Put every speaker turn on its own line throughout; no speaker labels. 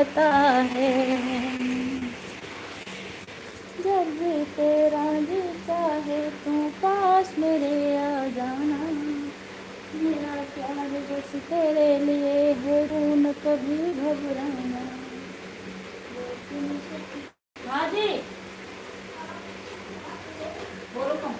जाता है। जब भी तेरा जी चाहे तू पास मेरे आ जाना, मेरा प्यार बस तेरे लिए है, तू न कभी घबराना। हाँ जी बोलो तुम।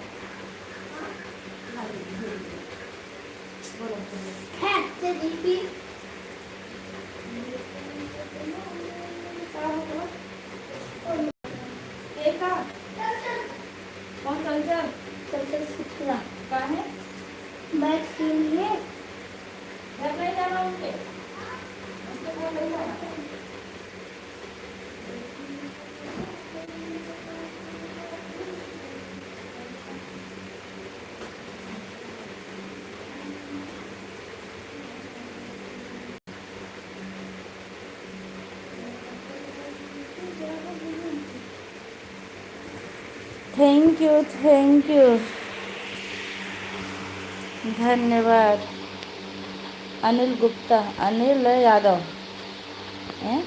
कौन चल चल चल चल सीखना कहाँ है? बैग सीन है, घर नहीं जाना उनके, उनके घर नहीं जाना। थैंक यू थैंक यू, धन्यवाद। अनिल गुप्ता, अनिल यादव हैं?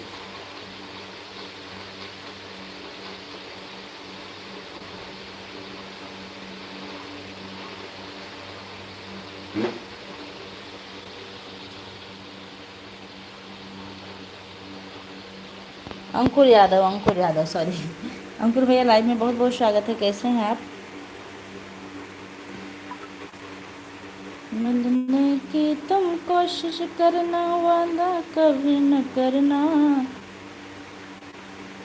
अंकुर यादव सॉरी। अंकुर भैया लाइव में बहुत बहुत स्वागत है, कैसे हैं आप? मिलने की तुम कोशिश करना, वादा कभी न करना।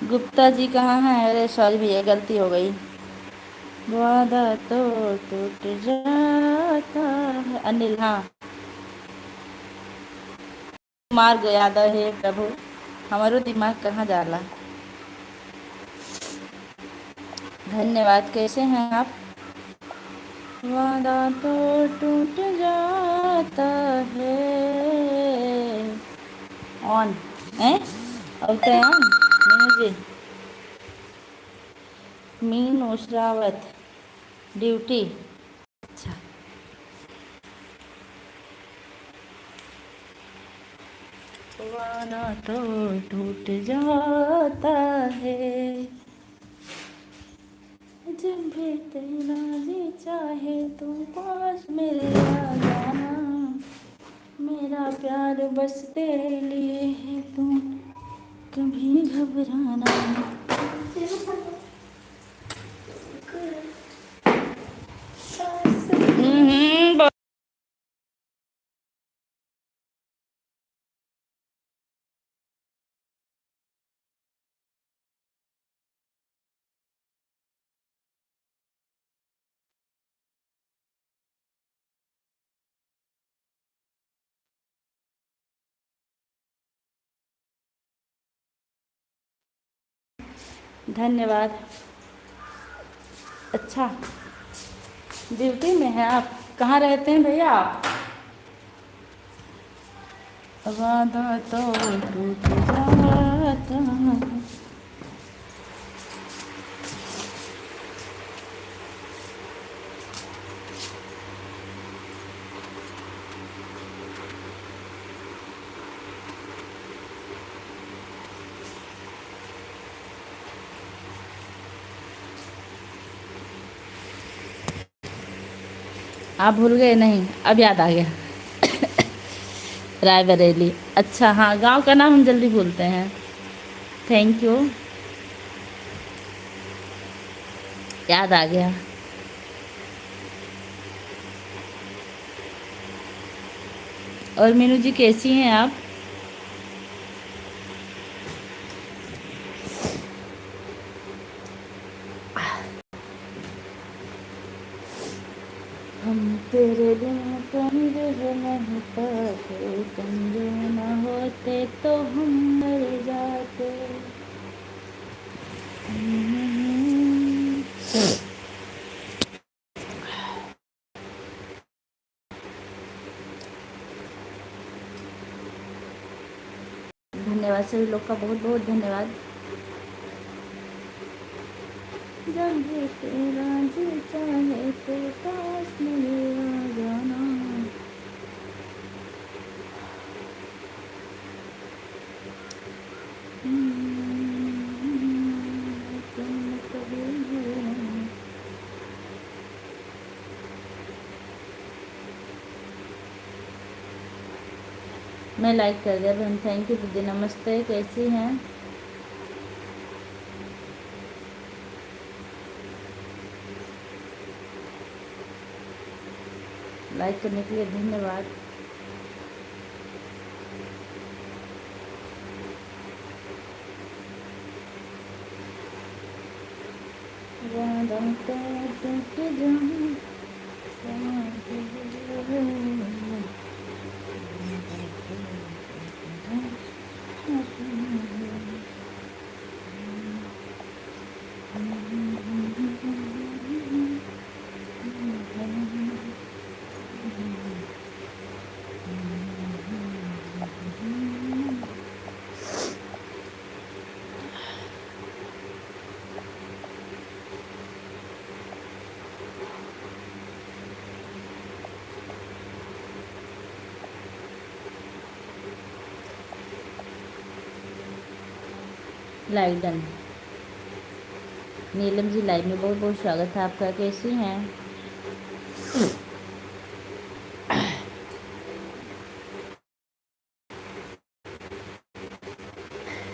गुप्ता जी कहाँ हैं? अरे सॉरी भैया गलती हो गई। वादा तो टूट जाता है। अनिल, हाँ। मार्ग यादव है प्रभु, हमारो दिमाग कहाँ जाला। धन्यवाद, कैसे हैं आप? वादा तो टूट जाता है। ऑन है अब तैयार मीनू जी। मीनू श्रावत ड्यूटी। अच्छा, वादा तो टूट जाता है, जब भी तेरा जी चाहे तू पास मेरे आ जाना, मेरा प्यार बस तेरे लिए है, तू कभी घबराना। हम्म, धन्यवाद। अच्छा, ड्यूटी में हैं आप? कहाँ रहते हैं भैया आप? वादा तो टूट जाता है। आप भूल गए? नहीं, अब याद आ गया। रायबरेली, अच्छा हाँ, गांव का नाम हम जल्दी भूलते हैं। थैंक यू, याद आ गया। और मीनू जी कैसी हैं आप? हम तेरे बिना कहीं रह नहीं पाते, तुम जो न होते तो हम मर जाते। धन्यवाद सभी लोग का, बहुत बहुत धन्यवाद। जब भी तेरा जी चाहे तो पास मेरे आ जाना। मैं लाइक कर दिया बहन, थैंक यू दीदी। नमस्ते, कैसी हैं? लाइक करने के लिए धन्यवाद। Like done. Neelam ji live में बहुत बहुत स्वागत है आपका, कैसी हैं?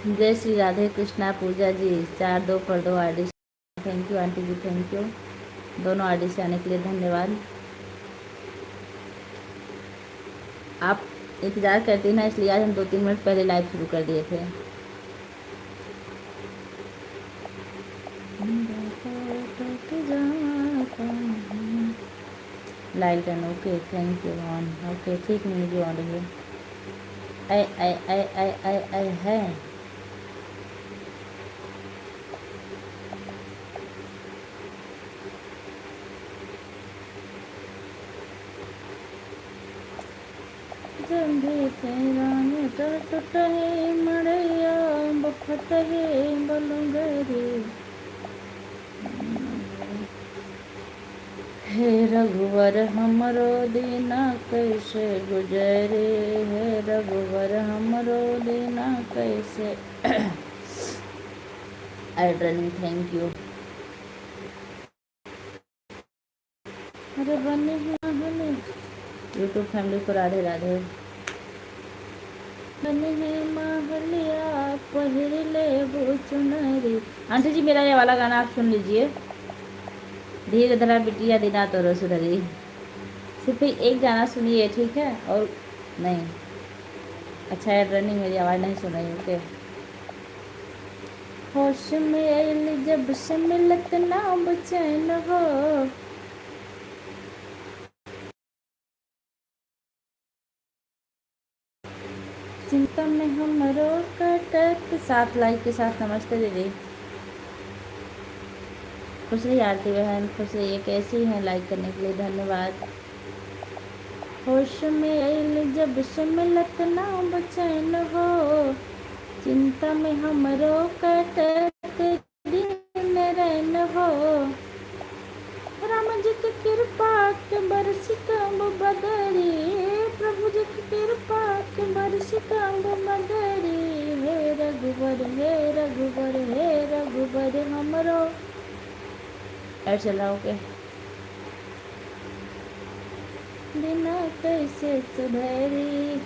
जय श्री राधे कृष्णा। पूजा जी 4-2 पर 2 RD, thank you aunty ji, thank you. दोनों आरडी से आने के लिए धन्यवाद। आप इंतज़ार करती ना, इसलिए आज हम 2-3 मिनट पहले लाइव शुरू कर दिए थे। Like done, okay thank you on, okay ठीक है, मुझे ऑन रही है। आई है। जब भी तेरा नेटर टूट है मड़ैया बफत है बलुंगरी। हे रघुवर हमरो दीना कैसे गुजरे, हे रघुवर हमरो दीना कैसे। Adrienne thank you. अरे बने हैं यूट्यूब फैमिली को राधे राधे। बने हैं माहलिया पहिर ले वो चुनरी। आंटी जी मेरा ये वाला गाना आप सुन लीजिए, धीरे धरा बिटिया दिना तो रसुधरी। सिर्फ एक गाना सुनिए, ठीक है? और नहीं अच्छा है, रनिंग मेरी आवाज़ नहीं सुन रही, ओके। होश में आइल जब से मिलत ना बेचैन हो, चिंता में हमरो कटत। 7 लाइक के साथ नमस्ते दीदी। खुश रही आरती बहन, खुश रहिए, कैसी हैं? लाइक करने के लिए धन्यवाद। होश में आइल जब से मिलत ना बेचैन हो, चिंता में हमरो कटत दिन रैन हो। राम जी की कृपा के बरस कम बदरी, प्रभु जी की कृपा के बरस कम बदरी। हे रघुवर हे रघुवर हे रघुवर हमरो। ऐड चल रहा, ओके। बिना कैसे सुधरी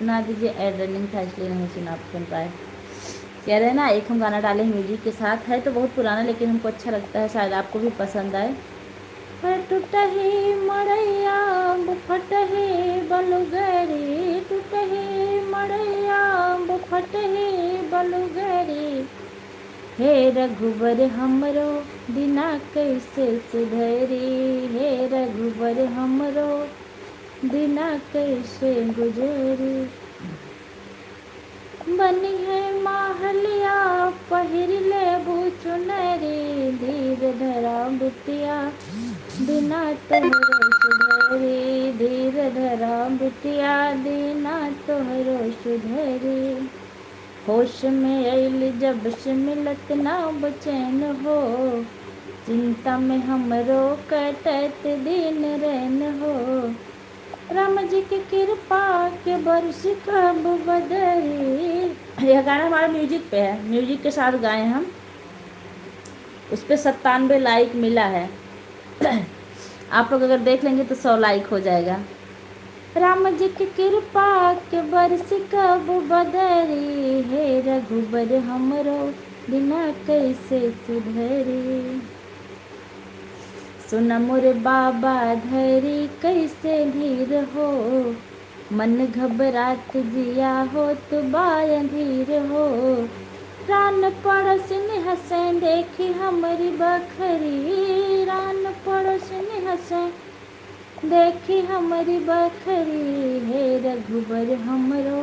ना दीजिए, एड रनिंग था इसलिए नहीं सुन पाए। कह रहे हैं ना एक हम गाना डाले म्यूजिक के साथ, है तो बहुत पुराना लेकिन हमको अच्छा लगता है, शायद आपको भी पसंद आए। टूटही मड़ैया बुफटही बलुगरी, टूटही मड़ैया बुफटही बलुगरी। हे रघुवर हमरो दिना कैसे सुधरी, हे रघुवर हमरो दिना कैसे गुजरी। बनी है माहलिया पहिर ले चुनरी, धीर धरा बिटिया बिना तोहरो सुधरी, धीर धरा बिटिया बिना तोहरो सुधरी। होश में आइल जब से मिलत ना बेचैन हो, चिंता में हमरो कटत दिन रैन हो। राम जी की कृपा के बरस कब बदरी। यह गाना हमारा म्यूजिक पे है, म्यूजिक के साथ गाए हम, उस पर 97 लाइक मिला है। आप लोग अगर देख लेंगे तो 100 लाइक हो जाएगा। राम जी की कृपा के बरस कब बदरी, हे रघुबर हमरो बिना कैसे सुधरी। सुन मोरे बाबा धरी कैसे धीर हो, मन घबरात जिया हो तो बाय धीर हो। रान पड़ोसिन हंसें देखी हमारी बखरी, रान पड़ोसिन हंसें देखी हमारी बखरी, हे रघुबर हमरो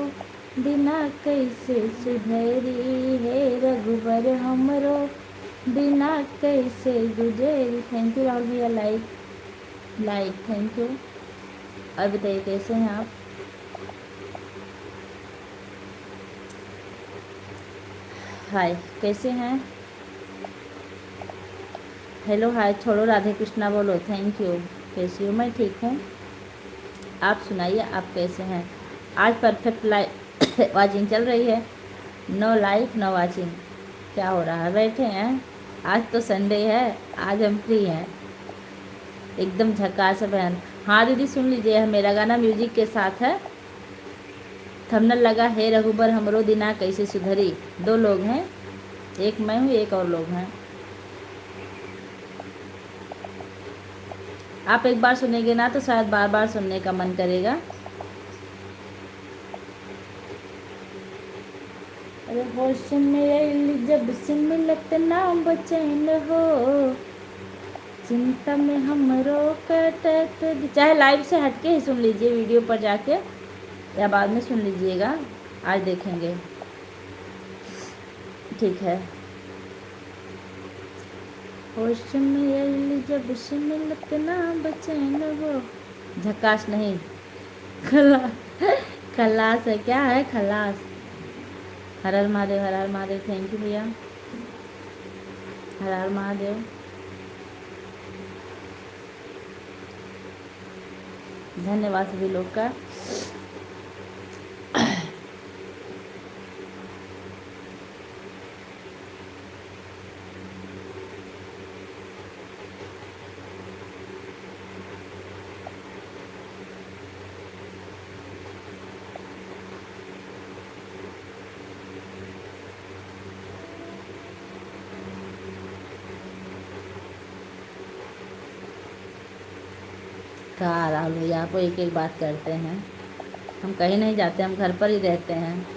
बिना कैसे सुधरी, हे रघुबर हमरो बिना कैसे गुजरी। थैंक यू राहुल भैया, लाइक थैंक यू। और बताइए कैसे हैं आप? हाय कैसे हैं? हेलो हाय, छोड़ो राधे कृष्णा बोलो, थैंक यू। कैसी हूँ मैं? ठीक हूँ, आप सुनाइए आप कैसे हैं? आज परफेक्ट लाइव वाचिंग चल रही है, नो लाइक नो वाचिंग। क्या हो रहा है? बैठे हैं, आज तो संडे है, आज हम फ्री हैं, एकदम झकास है बहन। हाँ दीदी सुन लीजिए, मेरा गाना म्यूजिक के साथ है। थंबनेल लगा है रघुबर हमरो दिना कैसे सुधरी। 2 लोग हैं, एक मैं हूँ, एक और लोग हैं। आप एक बार सुनेंगे ना तो शायद बार बार सुनने का मन करेगा। अरे होश में जब से मिलत ना बचैन हो, चिंता में हमरो कटत। चाहे लाइव से हटके ही सुन लीजिए, वीडियो पर जाके, या बाद में सुन लीजिएगा, आज देखेंगे, ठीक है। होश में जब से मिलत ना बचैन हो, झकास नहीं, खला खलास है, क्या है खलास। हर हर महादेव, हर हर महादेव, थैंक यू भैया, हर हर महादेव। धन्यवाद सभी लोग का। कहाँ राहुल भैया, आपको एक एक बात करते हैं, हम कहीं नहीं जाते, हम घर पर ही रहते हैं।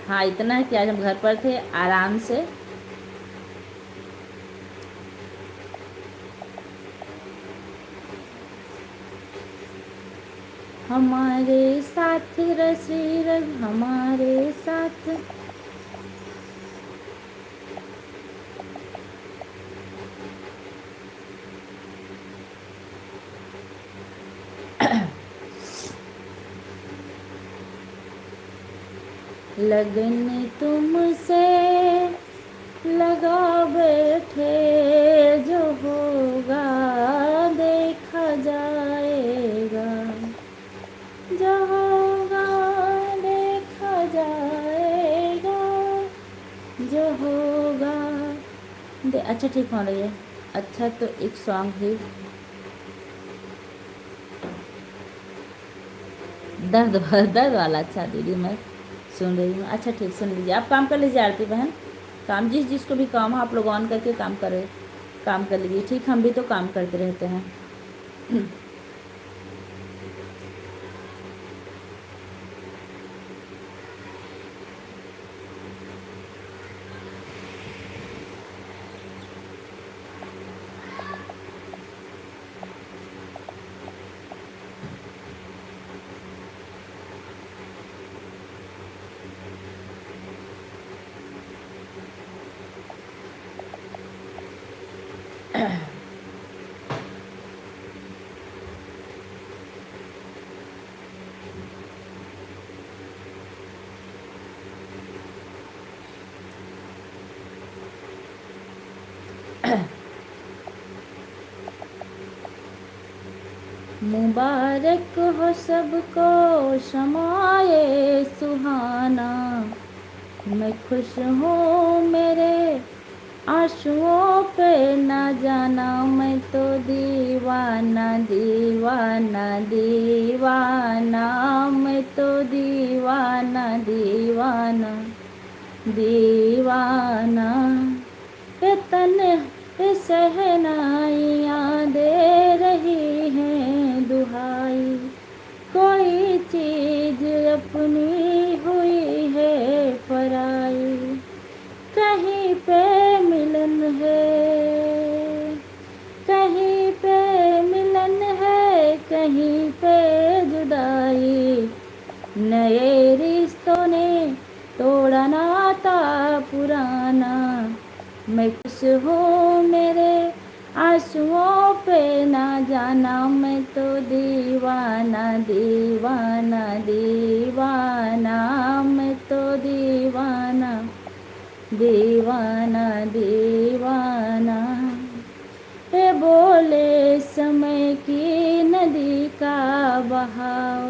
हाँ इतना है कि आज हम घर पर थे आराम से। हमारे साथ रसी रग हमारे साथ, लगन तुमसे लगा बैठे, जो होगा देखा जाएगा, जो होगा देखा जाएगा, जो होगा अच्छा ठीक हो रही है। अच्छा तो एक सॉन्ग भी दर्द वाला, अच्छा दीदी मैं सुन रही हूँ। अच्छा ठीक, सुन लीजिए, आप काम कर लीजिए आरती बहन, काम जिसको भी काम हो आप लोग ऑन करके काम कर लीजिए, ठीक। हम भी तो काम करते रहते हैं। मुबारक हो सबको शमाए सुहाना, मैं खुश हूँ मेरे आंसुओं पे ना जाना, मैं तो दीवाना दीवाना दीवाना, मैं तो दीवाना दीवाना दीवाना। ये तन ये सहनाइयाँ दे रही हैं दुहाई, कोई चीज अपनी हुई है पराई। कहीं पे मिलन है, कहीं पे मिलन है, कहीं पे जुदाई। नए रिश्तों ने तोड़ा नाता पुराना। मैं खुश हूँ मेरे आंसुओं पे ना जाना, मैं तो दीवाना दीवाना दीवाना, मैं तो दीवाना दीवाना दीवाना। ये बोले समय की नदी का बहाव,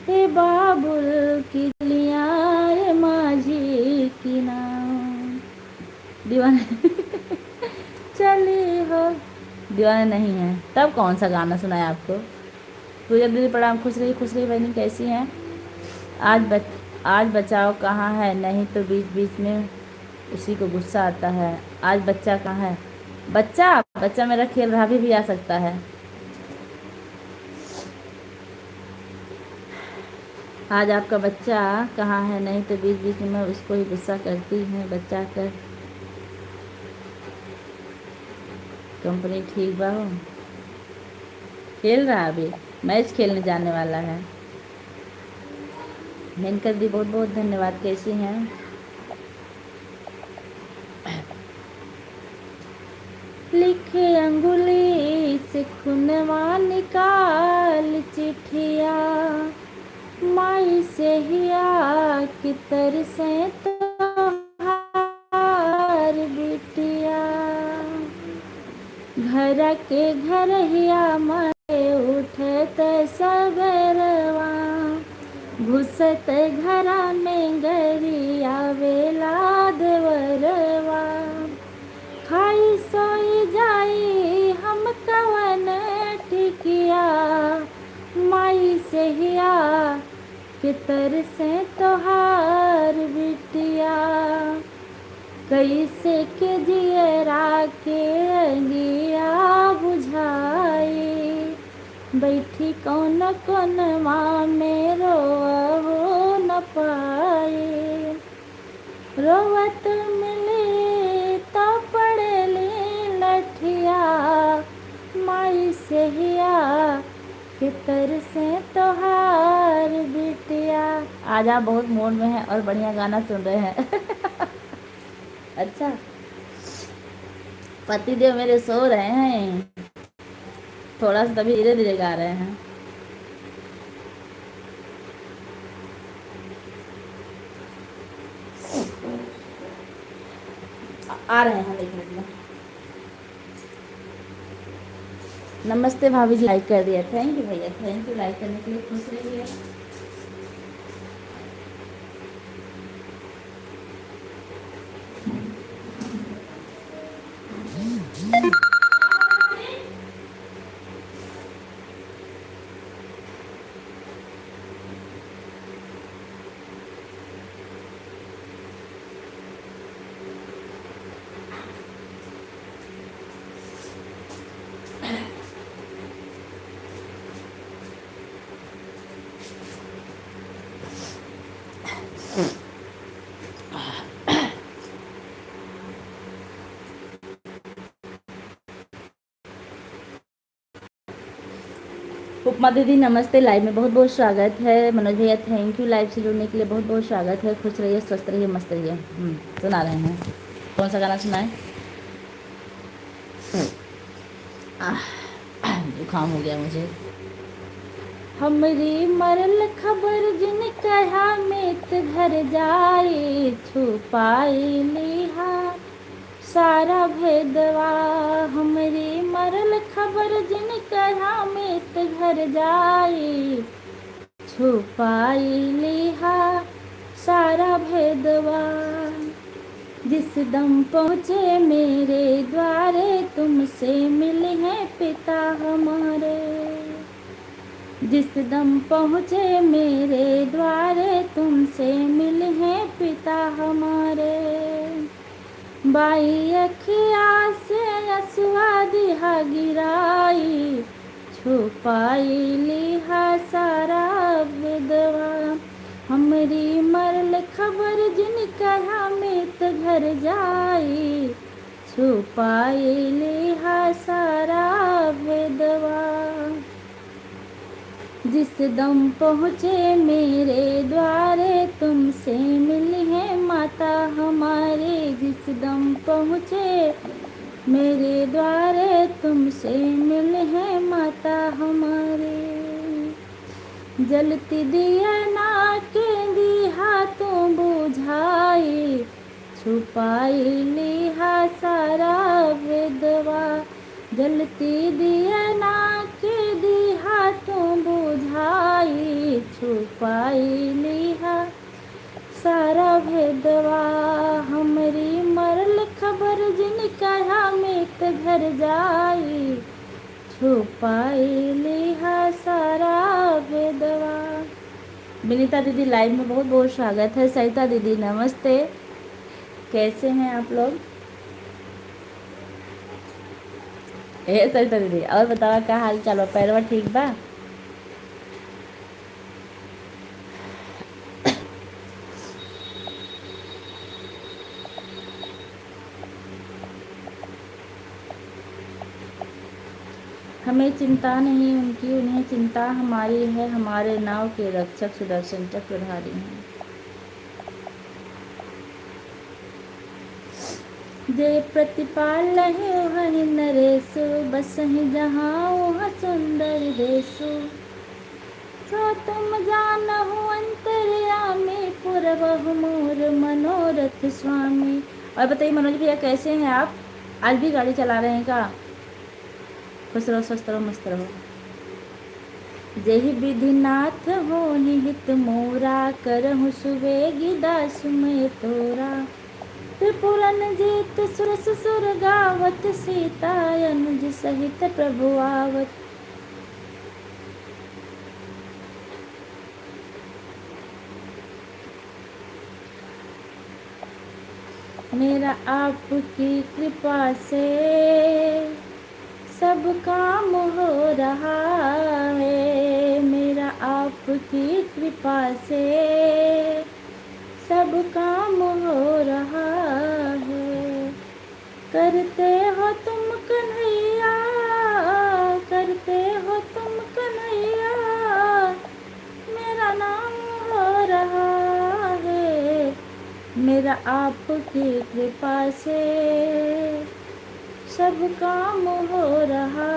ये बाबुल की गलियां, ये माझी की नाव। दीवाना चली हो, दीवाना नहीं है। तब कौन सा गाना सुनाया आपको? पूजा दीदी प्रणाम, खुश रही बहनी, कैसी हैं? आज बचाओ कहाँ है, नहीं तो बीच बीच में उसी को गुस्सा आता है। आज बच्चा कहाँ है? बच्चा बच्चा मेरा खेल रहा, भी आ सकता है। आज आपका बच्चा कहाँ है, नहीं तो बीच बीच में उसको ही गुस्सा करती है। बच्चा कर कंपनी ठीक बा हो, खेल रहा, अभी मैच खेलने जाने वाला है। मेनका दी बहुत बहुत धन्यवाद, कैसी हैं? लिखे अंगुली से खुनवा निकाल चिट्ठिया, माई से हिया की तरसे तोहार बिटिया। घर के घर हिया मारे उठत सबरवा, घुसत घरा में गरिया वेला देवरवा। खाई सोई जाई हम कवन टिकिया, माई से हिया के तरसे तोहार बिटिया। कैसे के जियरा के अगिया बुझाई, बैठी कौन कोनवा में रोवो न पाए। रोवत मिले तो पड़ले लठिया, माई से हिया के तरसे तोहार बिटिया। आज आप बहुत मूड में हैं और बढ़िया गाना सुन रहे हैं। अच्छा, पतिदेव मेरे सो रहे हैं, थोड़ा सा तभी धीरे धीरे गा रहे हैं। आ रहे हैं, एक मिनट में। नमस्ते भाभी जी, लाइक कर दिया, थैंक यू भैया, थैंक यू लाइक करने के लिए। खुश रहिए। उपमा दीदी नमस्ते, लाइव में बहुत बहुत स्वागत है। मनोज भैया थैंक यू, लाइव से जुड़ने के लिए बहुत बहुत स्वागत है। खुश रहिए, स्वस्थ रहिए, मस्त रहिए। सुना रहे हैं, कौन सा गाना सुनाए? जुकाम हो गया मुझे। हमरी मरल खबर जिन कहा मित घर जाए, छुपाई लिहा सारा भेदवा। हमरी मरल खबर जिन कहा मित घर जाए, छुपाई लिहा सारा भेदवा। जिस दम पहुँचे मेरे द्वारे तुमसे मिले हैं पिता हमारे। जिस दम पहुँचे मेरे द्वारे तुमसे मिले हैं पिता हमारे। बाई अखिया से असुआ दिहा गिराई, छुपाई लिहा सारा विधवा। हमरी मरल खबर जिन कहा मित घर जाई, छुपाई लिहा सारा विधवा। जिस दम पहुँचे मेरे द्वारे तुमसे मिली है माता हमारे। जिस दम पहुँचे मेरे द्वारे तुमसे मिले हैं माता हमारे। जलती दिया नाक दी हाथों बुझाई, छुपाई लिहा सारा विधवा। जलती दिया नाक दी हाथों बुझाई, छुपाई लिहा सारा भेदवा। हमरी मरल खबर जिन कहा मित घर जाई, छुपाई लिहा सारा भेदवा। विनीता दीदी लाइव में बहुत बहुत स्वागत है। सरिता दीदी नमस्ते, कैसे हैं आप लोग? सरिता दीदी और बताओ क्या हाल चाल बा, पैरवा ठीक बा? हमें चिंता नहीं उनकी, उन्हें चिंता हमारी है। हमारे नाव के रक्षक सुदर्शन चक्रधारी हैं। जय प्रतिपाल है नरेशु, बस ही जहाँ वह सुंदर देशु। सो तुम जानहु अंतर्यामी, पुरबहु मोर मनोरथ स्वामी। और बताइए मनोज भैया कैसे हैं आप? आज भी गाड़ी चला रहे हैं क्या? खुश रहो, स्वस्थ रहो, मस्त रहो। जय विधिनाथ हो हित मोरा, करहु सुवेगी दास मैं तोरा। त्रिपुरन जीत सुरस सुर गावत, सीता अनुज सहित प्रभु आवत। मेरा आपकी कृपा से सब काम हो रहा है। मेरा आपकी कृपा से सब काम हो रहा है। करते हो तुम कन्हैया, करते हो तुम कन्हैया, मेरा नाम हो रहा है। मेरा आपकी कृपा से सब काम हो रहा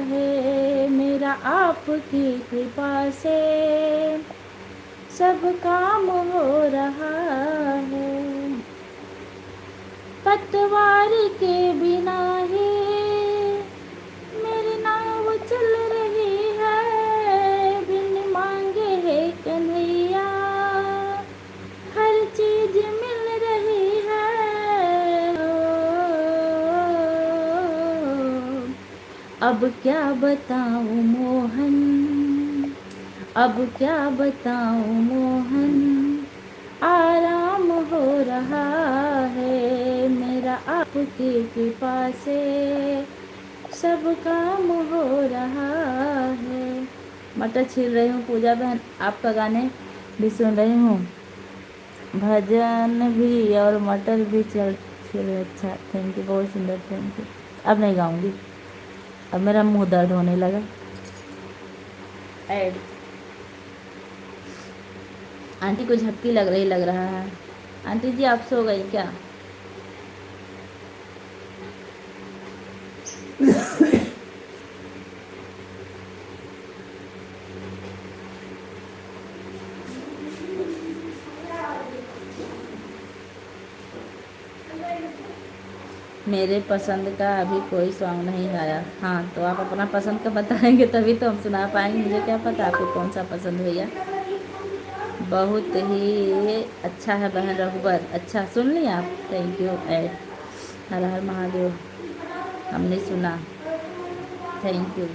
है। मेरा आपकी कृपा से सब काम हो रहा है। पतवार के बिना ही मेरी नाव चल रही है। बिन मांगे है कन्हैया हर चीज मिल रही है। अब क्या बताऊं मोहन, अब क्या बताऊं मोहन, आराम हो रहा है। मेरा आपकी कृपा से सब काम हो रहा है। मटर छील रही हूँ पूजा बहन, आपका गाने भी सुन रही हूँ, भजन भी और मटर भी चल रहे। अच्छा, थैंक यू, बहुत सुंदर, थैंक यू। अब नहीं गाऊंगी, अब मेरा मुंह दर्द होने लगा। ऐड आंटी को झपकी लग रही, लग रहा है। आंटी जी आप सो गई क्या? मेरे पसंद का अभी कोई सॉन्ग नहीं आया। हाँ, तो आप अपना पसंद का बताएंगे तभी तो हम सुना पाएंगे। मुझे क्या पता आपको कौन सा पसंद भैया। बहुत ही अच्छा है बहन रघुबर। अच्छा सुन लिया आप? Thank you add. Har Har Mahadev. हमने सुना। Thank you.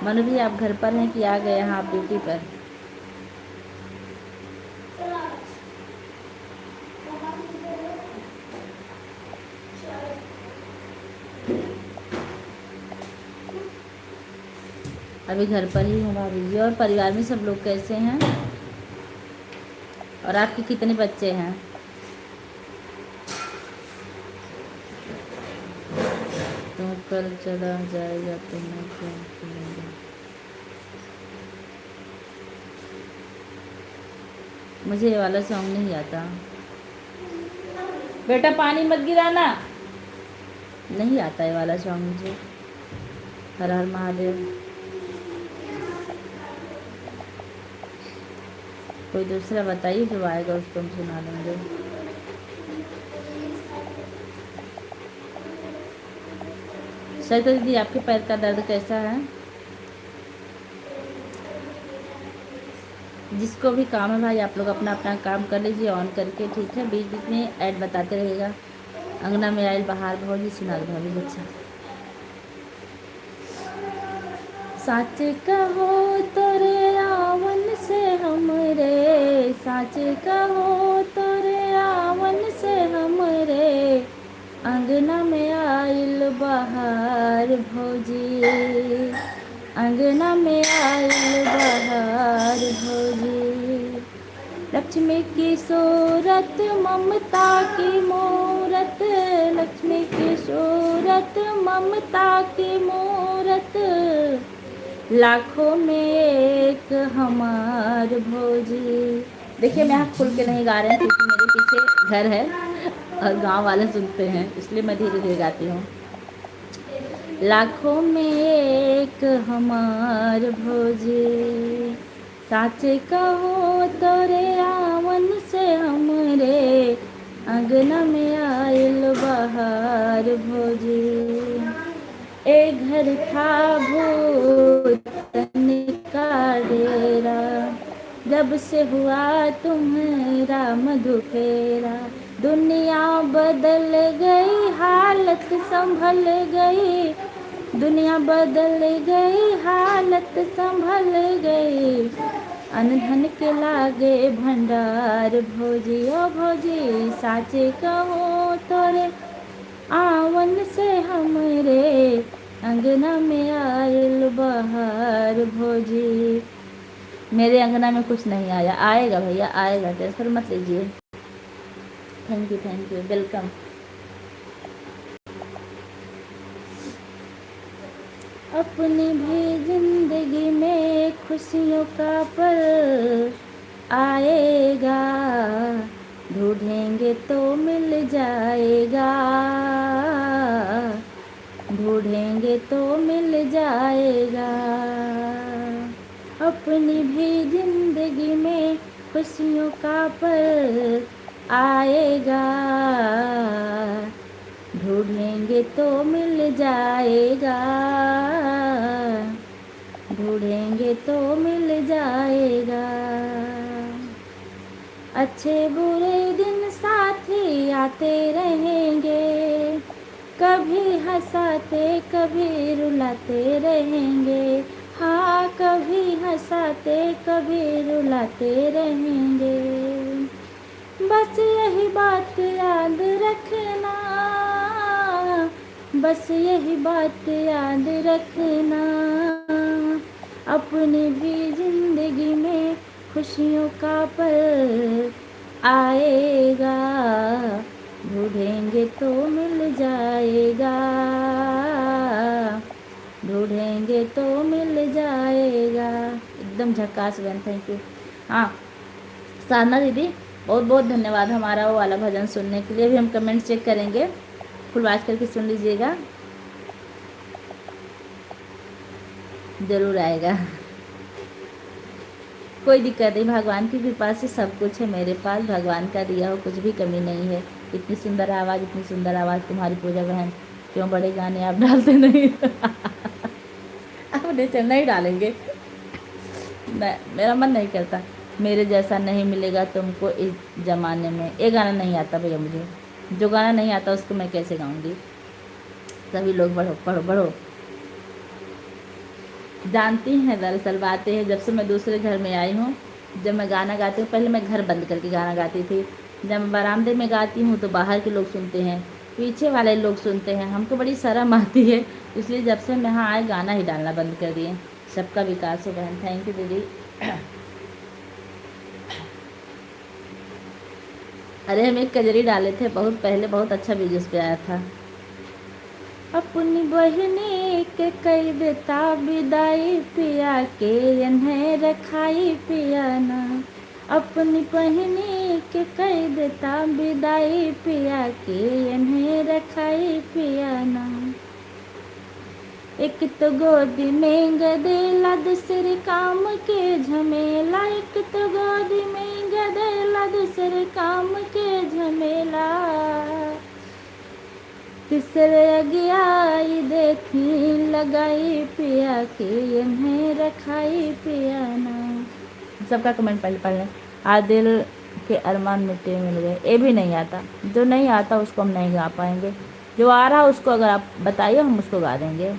मनु भी आप घर पर हैं कि आ गए यहाँ आप ड्यूटी पर? अभी घर पर ही हूँ भाभी जी। और परिवार में सब लोग कैसे हैं? और आपके कितने बच्चे हैं? तो कल चला जाएगा तो मैं क्या करूँगा? मुझे ये वाला सॉन्ग नहीं आता। बेटा पानी मत गिराना। नहीं आता ये वाला सॉन्ग मुझे। हर हर महादेव। कोई दूसरा बताइए जो आएगा उसको हम सुना देंगे। सरिता दीदी आपके पैर का दर्द कैसा है? जिसको भी काम है भाई आप लोग अपना अपना काम कर लीजिए ऑन करके, ठीक है? बीच बीच में ऐड बताते रहेगा। अंगना में आयल बाहर भौजी सुना दो भाभी। अच्छा साच कहो तोरे आवन से हमरे, साच कहो तोरे आवन से हमरे, अंगना में आयल बहार भौजी, अंगना में आयल बहार भौजी। लक्ष्मी की सूरत ममता की मूरत, लक्ष्मी की सूरत ममता की मूरत, लाखों में एक हमार भौजी। देखिए मैं यहाँ खुल के नहीं गा रहे हैं क्योंकि मेरे पीछे घर है और गांव वाले सुनते हैं, इसलिए मैं धीरे धीरे गाती हूँ। लाखों में एक हमार भौजी, साचे कहो तोरे आवन से हमरे, अंगना में आयल बहार भौजी। ए घर था भूतन का डेरा, जब से हुआ तुम्हारा मधुफेरा, दुनिया बदल गई हालत संभल गई, दुनिया बदल गई हालत संभल गई, अनधन के लागे भंडार भौजी। ओ भौजी साचे कहो तोरे आवन से हमरे, अंगना में आयल बहार भौजी। मेरे अंगना में कुछ नहीं आया, आएगा भैया आएगा, टेंशन मत लीजिए। Thank you welcome. अपनी भी जिंदगी में खुशियों का पल आएगा, ढूंढेंगे तो मिल जाएगा, ढूंढेंगे तो मिल जाएगा। अपनी भी जिंदगी में खुशियों का पल आएगा, ढूंढेंगे तो मिल जाएगा, ढूंढेंगे तो मिल जाएगा। अच्छे बुरे दिन साथी आते रहेंगे, कभी हंसाते कभी रुलाते रहेंगे, हाँ कभी हंसाते कभी रुलाते रहेंगे। बस यही बात याद रखना, बस यही बात याद रखना, अपनी भी जिंदगी में खुशियों का पल आएगा, ढूंढेंगे तो मिल जाएगा, ढूंढेंगे तो मिल जाएगा। एकदम झकास बन। Thank you. हाँ साधना दीदी बहुत बहुत धन्यवाद हमारा वो वाला भजन सुनने के लिए। भी हम कमेंट चेक करेंगे, फुल वाच करके सुन लीजिएगा, ज़रूर आएगा। कोई दिक्कत नहीं, भगवान की कृपा से सब कुछ है मेरे पास, भगवान का दिया हो कुछ भी कमी नहीं है। इतनी सुंदर आवाज़, इतनी सुंदर आवाज़ तुम्हारी पूजा बहन। क्यों बड़े गाने आप डालते नहीं? आप नहीं डालेंगे। मेरा मन नहीं करता। मेरे जैसा नहीं मिलेगा तुमको इस ज़माने में, ये गाना नहीं आता भैया मुझे। जो गाना नहीं आता उसको मैं कैसे गाऊंगी। सभी लोग बढ़ो पढ़ो बढ़ो। जानती हैं दरअसल बातें हैं, जब से मैं दूसरे घर में आई हूँ, जब मैं गाना गाती हूँ, पहले मैं घर बंद करके गाना गाती थी। जब मैं बरामदे में गाती हूँ तो बाहर के लोग सुनते हैं, पीछे वाले लोग सुनते हैं, हमको बड़ी शर्म आती है। इसलिए जब से मैं यहाँ आए गाना ही डालना बंद कर दिए। सबका विकास हो बहन, थैंक यू दीदी। अरे हम एक कजरी डाले थे बहुत पहले, बहुत अच्छा व्यूज़ पे आया था। अपनी बहनी के कई देता विदाई पिया के इन्हें रखाई पिया ना। अपनी बहनी के कई देता विदाई पिया के इन्हें रखाई पिया ना। एक तो गोदी में गदेला दूसरे काम के झमेला, एक तो गोदी में गदेला दूसरे काम के झमेला। तीसरे अगियाई देखी लगाई पिया के इन्हें रखाई पिया ना। सबका कमेंट पढ़ लें। आदिल के अरमान मिट्टी मिल गए, ये भी नहीं आता। जो नहीं आता उसको हम नहीं गा पाएंगे, जो आ रहा उसको अगर आप बताइए हम उसको गा देंगे।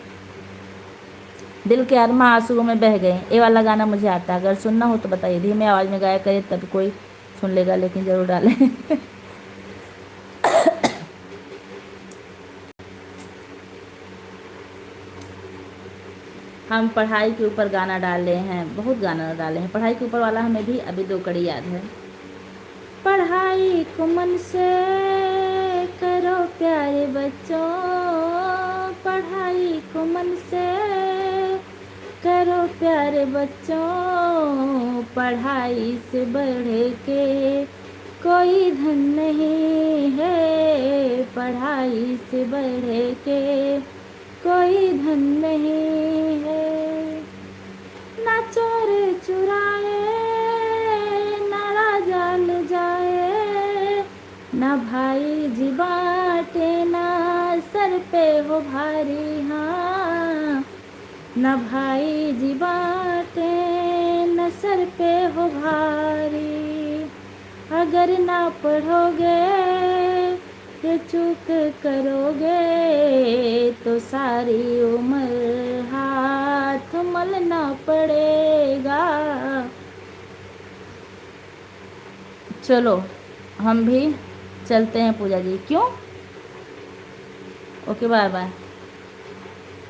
दिल के अरमा आंसुओं में बह गए, ये वाला गाना मुझे आता है, अगर सुनना हो तो बताइए। धीमे आवाज़ में गाया करिए तब कोई सुन लेगा, लेकिन ज़रूर डालें। हम पढ़ाई के ऊपर गाना डाले हैं, बहुत गाना डाले हैं पढ़ाई के ऊपर वाला, हमें भी अभी 2 कड़ी याद है। पढ़ाई को मन से करो प्यारे बच्चों, पढ़ाई को मन से करो प्यारे बच्चों, पढ़ाई से बढ़ के कोई धन नहीं है, पढ़ाई से बढ़ के कोई धन नहीं है। ना चोर चुराए ना राजा ले जाए, ना भाई जी बाटे ना सर पे हो भारी, हाँ ना भाई जी बाटे न सर पे हो भारी। अगर ना पढ़ोगे ये चूक करोगे तो सारी उम्र हाथ मलना पड़ेगा। चलो हम भी चलते हैं पूजा जी। क्यों? Okay bye bye.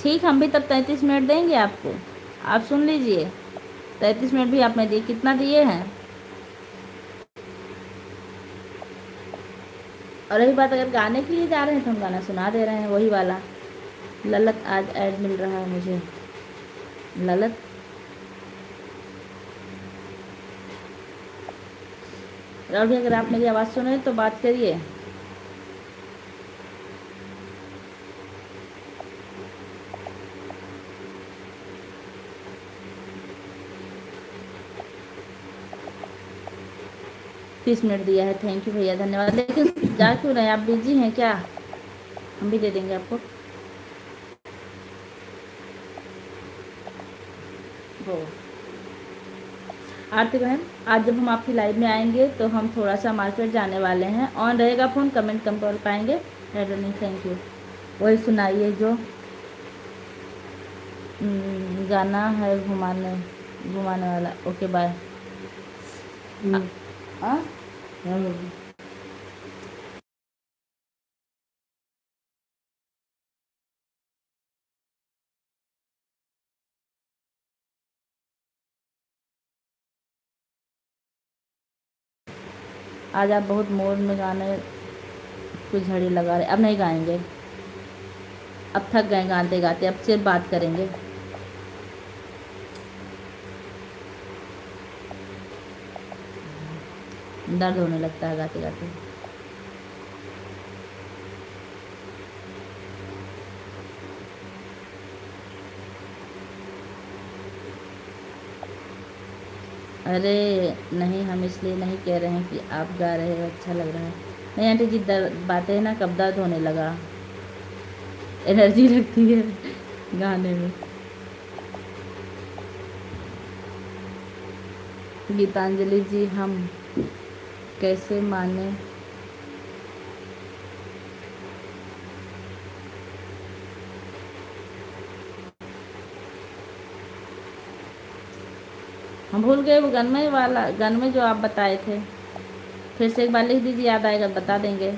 ठीक, हम भी तब 33 मिनट देंगे आपको, आप सुन लीजिए। 33 मिनट भी आपने दिए, कितना दिए हैं। और रही बात अगर गाने के लिए जा रहे हैं तो हम गाना सुना दे रहे हैं, वही वाला। ललत आज ऐड मिल रहा है मुझे, ललत। और भी अगर आप मेरी आवाज़ सुने तो बात करिए। तीस मिनट दिया है, थैंक यू भैया, धन्यवाद। लेकिन जा क्यों रहे, आप बिजी हैं क्या? हम भी दे देंगे आपको। वो आरती बहन, आज जब हम आपकी लाइव में आएंगे तो हम थोड़ा सा मार्केट जाने वाले हैं। ऑन रहेगा फ़ोन, कमेंट कम कर पाएंगे। नहीं, थैंक यू। वही सुनाइए जो गाना है घुमाने घुमाने वाला। Okay bye. आज आप बहुत मूड में गाने कुछ झड़ी लगा रहे। अब नहीं गाएंगे, अब थक गए गाते गाते, अब सिर्फ बात करेंगे। दर्द होने लगता है गाते गाते। अरे नहीं, हम इसलिए नहीं कह रहे हैं कि आप गा रहे हो अच्छा लग रहा है। नहीं आंटी जी, बातें ना कब दर्द होने लगा, एनर्जी लगती है गाने में। गीतांजलि जी, हम कैसे माने? हम भूल गए वो गन वाला, गन में जो आप बताए थे, फिर से एक बार लिख दीजिए, याद आएगा बता देंगे।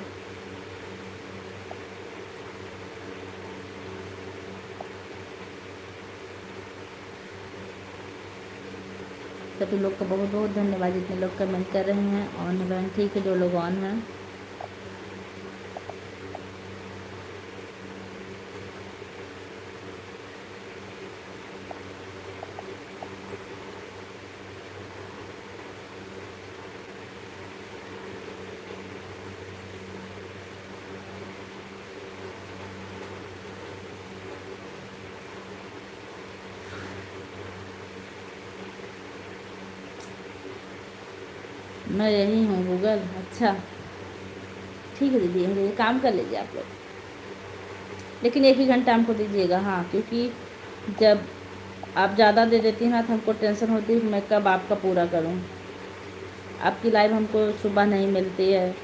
सभी लोग का बहुत बहुत धन्यवाद, जितने लोग कमेंट कर रहे हैं। ऑन है, ठीक है, जो लोग ऑन हैं। मैं यही हूँ गूगल। अच्छा ठीक है दीदी, ये काम कर लीजिए आप लोग, लेकिन 1 ही घंटा हमको दीजिएगा। हाँ, क्योंकि जब आप ज़्यादा दे देती हैं ना तो हमको टेंशन होती है कि मैं कब आपका पूरा करूँ। आपकी लाइव हमको सुबह नहीं मिलती है,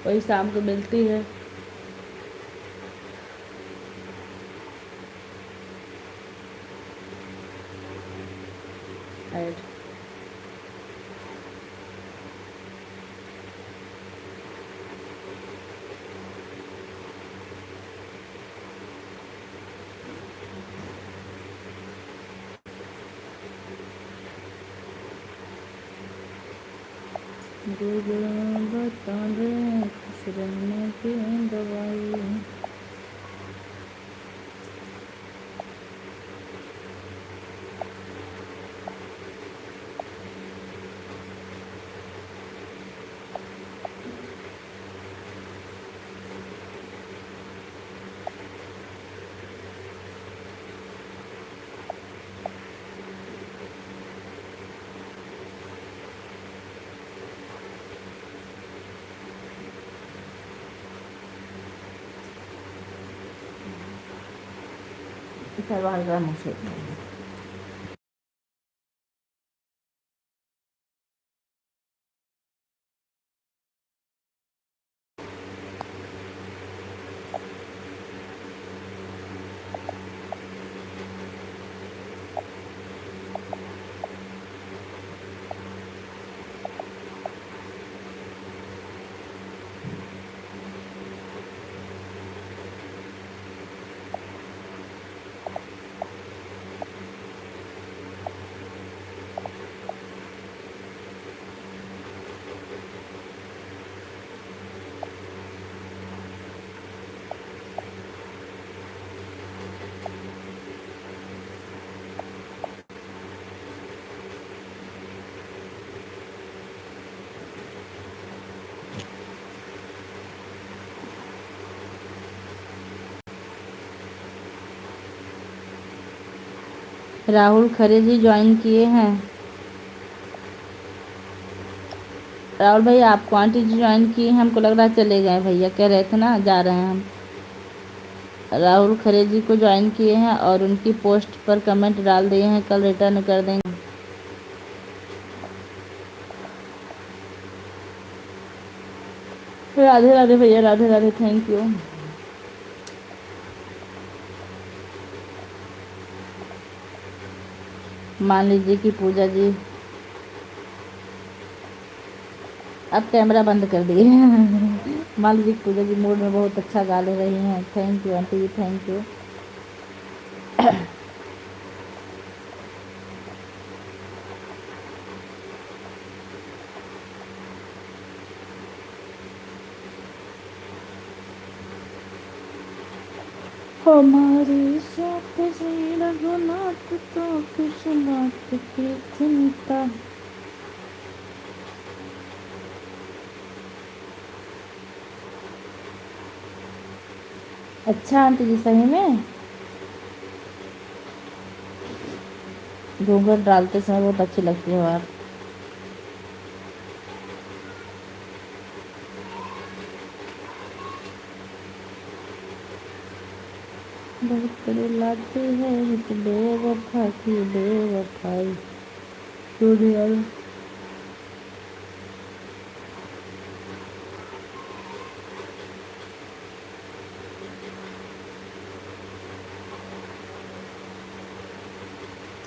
वही शाम को मिलती है। ऐड बता दे खुश रहने की दवाई। मुझे राहुल खरे जी ज्वाइन किए हैं। राहुल भाई आपको आंटी जी ज्वाइन किए हैं, हमको लग रहा है चले गए, भैया कह रहे थे ना जा रहे हैं हम। राहुल खरे जी को ज्वाइन किए हैं और उनकी पोस्ट पर कमेंट डाल दिए हैं, कल रिटर्न कर देंगे। राधे राधे भैया, राधे राधे, थैंक यू। मान लीजिए कि पूजा जी अब कैमरा बंद कर दिए। मान लीजिए पूजा जी मूड में बहुत अच्छा गा ले रही हैं। Thank you aunty ji, thank you. हमारे साथ श्री रघुनाथ तो किस बात की चिंता। अच्छा आंटी जी, सही में घूंघट डालते समय बहुत अच्छी लगती हो आप। बहुत लाती है इस बेवफा की बेवफाई।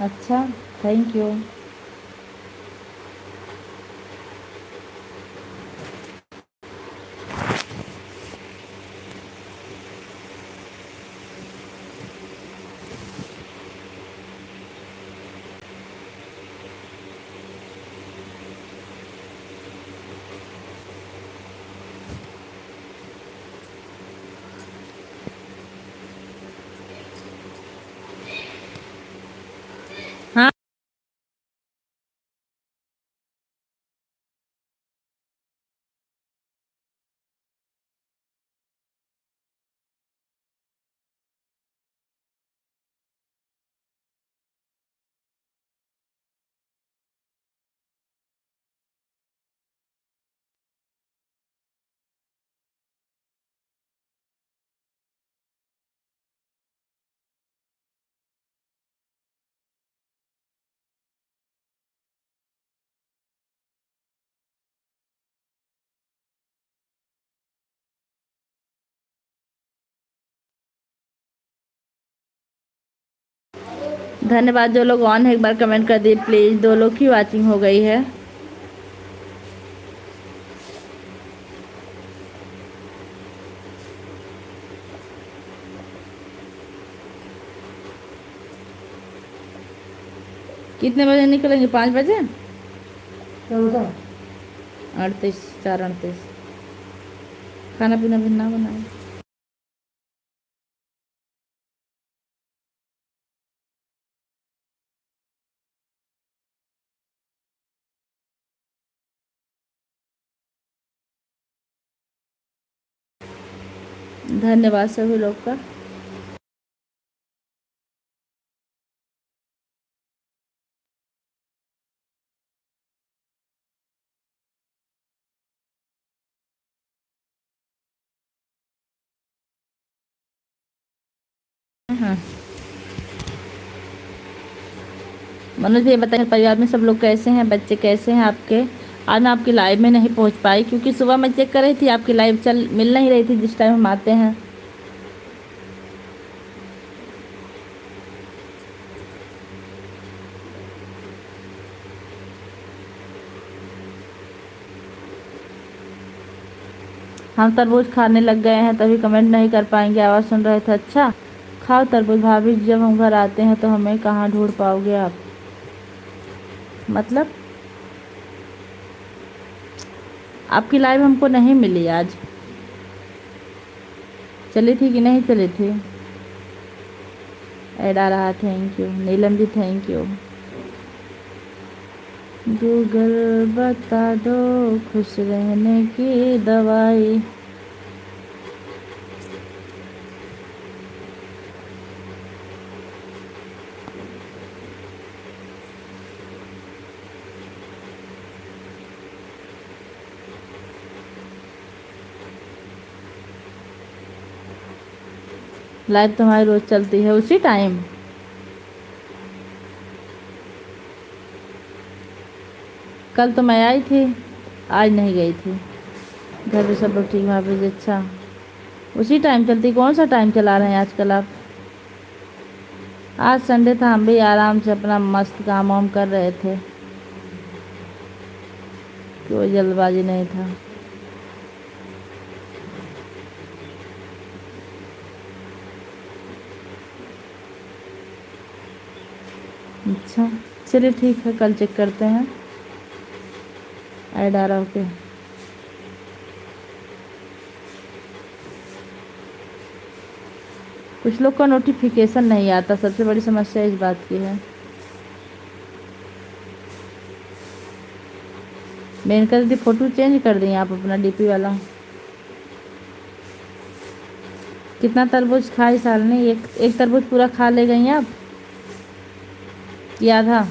अच्छा, थैंक यू। हाँ, धन्यवाद जो लोग ऑन है, एक बार कमेंट कर दिए प्लीज़। 2 लोग की वॉचिंग हो गई है। कितने बजे निकलेंगे? 5 बजे? 38, 4:38। खाना पीना भी ना बनाए। धन्यवाद सभी लोग का। हाँ, मनोज भैया बताइए परिवार में सब लोग कैसे हैं? बच्चे कैसे हैं आपके? आज मैं आपकी लाइव में नहीं पहुंच पाई क्योंकि सुबह मैं चेक कर रही थी, आपकी लाइव चल मिल नहीं रही थी जिस टाइम हम आते हैं। हम तरबूज खाने लग गए हैं तभी कमेंट नहीं कर पाएंगे, आवाज़ सुन रहे थे। अच्छा, खाओ तरबूज। भाभी जब हम घर आते हैं तो हमें कहाँ ढूंढ पाओगे आप? मतलब आपकी लाइव हमको नहीं मिली आज। चली थी कि नहीं चली थी? ऐड आ रहा, thank you. Neelam ji thank you. Google बता दो खुश रहने की दवाई। लाइव तुम्हारी रोज चलती है उसी टाइम? कल तो मैं आई थी, आज नहीं गई थी। घर पे सब लोग ठीक? वहाँ पे अच्छा उसी टाइम चलती? कौन सा टाइम चला रहे हैं आजकल आप? आज संडे था, हम भी आराम से अपना मस्त काम वाम कर रहे थे, कोई जल्दबाजी नहीं था। अच्छा चलिए ठीक है, कल चेक करते हैं। ऐड आ रहा ओके। कुछ लोग का नोटिफिकेशन नहीं आता, सबसे बड़ी समस्या इस बात की है। मैंने कर दी, फ़ोटो चेंज कर दी आप अपना डीपी वाला। कितना तरबूज खाई साल ने? एक तरबूज पूरा खा ले गई आप? किया था?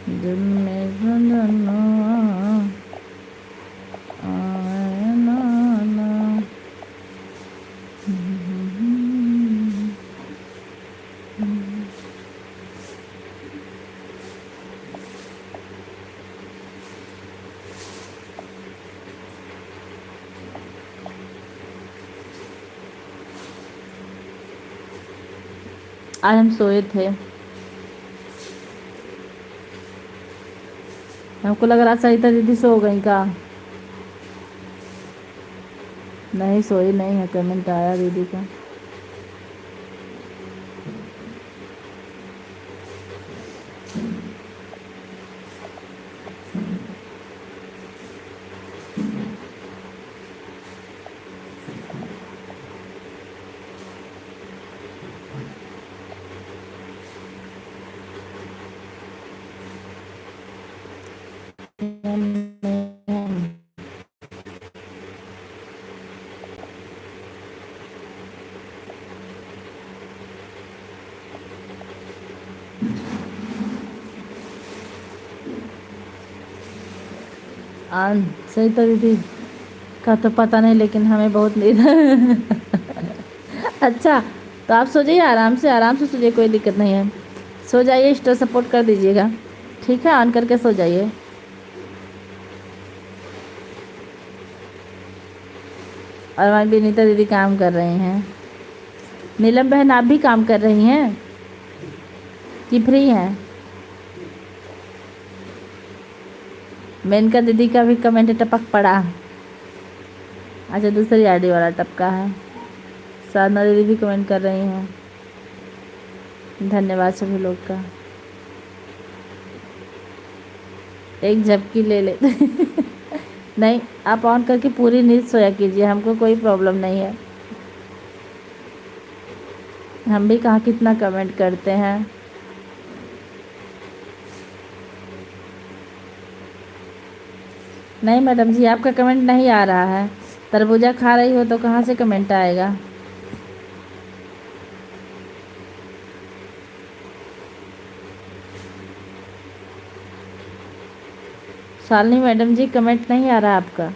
दिल में धड़कना आए ना ना। आज हम सोए थे। हमको लग रहा सरिता दीदी सो गई का। नहीं, सोई नहीं है, कमेंट आया दीदी का। सरिता दीदी का तो पता नहीं, लेकिन हमें बहुत नींद अच्छा, तो आप सो जाइए, आराम से सो जाइए, कोई दिक्कत नहीं है। सो जाइए, स्टार सपोर्ट कर दीजिएगा, ठीक है, ऑन करके सो जाइए। और हमारी विनीता दीदी काम कर रही हैं। नीलम बहन, आप भी काम कर रही हैं कि फ्री हैं? मेनका दीदी का भी कमेंट टपक पड़ा। अच्छा, दूसरी आईडी वाला टपका है। साधना दीदी भी कमेंट कर रही हैं। धन्यवाद सभी लोग का। एक झपकी ले लेते नहीं, आप ऑन करके पूरी नींद सोया कीजिए, हमको कोई प्रॉब्लम नहीं है। हम भी कहाँ कितना कमेंट करते हैं। नहीं मैडम जी, आपका कमेंट नहीं आ रहा है। तरबूजा खा रही हो तो कहाँ से कमेंट आएगा। शालिनी मैडम जी, कमेंट नहीं आ रहा आपका।